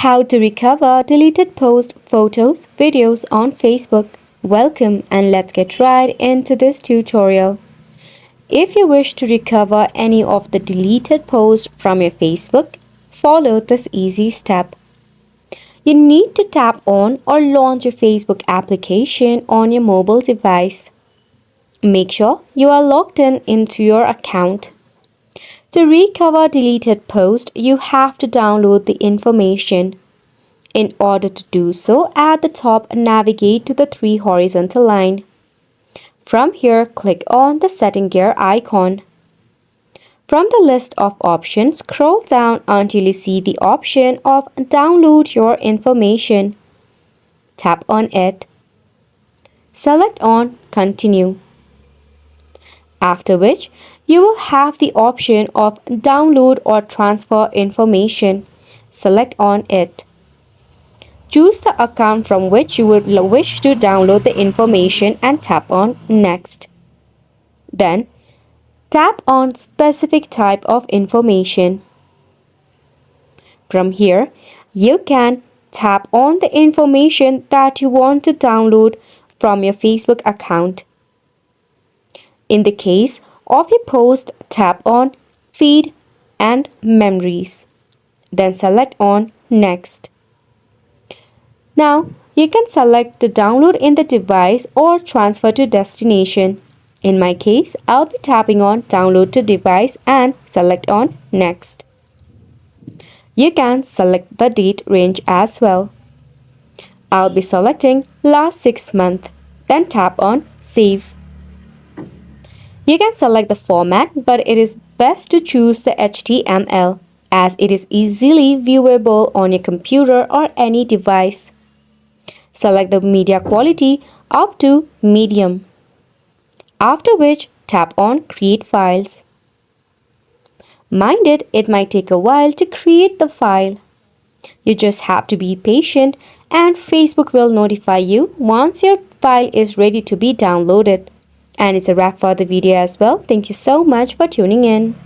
How to recover deleted posts, photos, videos on Facebook. Welcome and let's get right into this tutorial. If you wish to recover any of the deleted posts from your Facebook, follow this easy step. You need to tap on or launch your Facebook application on your mobile device. Make sure you are logged in into your account. To recover deleted post, you have to download the information. In order to do so, at the top, navigate to the three horizontal line. From here, click on the setting gear icon. From the list of options, scroll down until you see the option of Download Your Information. Tap on it. Select on Continue. After which, you will have the option of Download or Transfer Information. Select on it. Choose the account from which you would wish to download the information and tap on Next. Then, tap on Specific Type of Information. From here, you can tap on the information that you want to download from your Facebook account. In the case of your post, tap on Feed and Memories. Then select on Next. Now, you can select to download in the device or transfer to destination. In my case, I'll be tapping on Download to Device and select on Next. You can select the date range as well. I'll be selecting last 6 months, then tap on Save. You can select the format, but it is best to choose the HTML as it is easily viewable on your computer or any device. Select the media quality up to medium. After which, tap on Create Files. Mind it might take a while to create the file. You just have to be patient and Facebook will notify you once your file is ready to be downloaded. And it's a wrap for the video as well. Thank you so much for tuning in.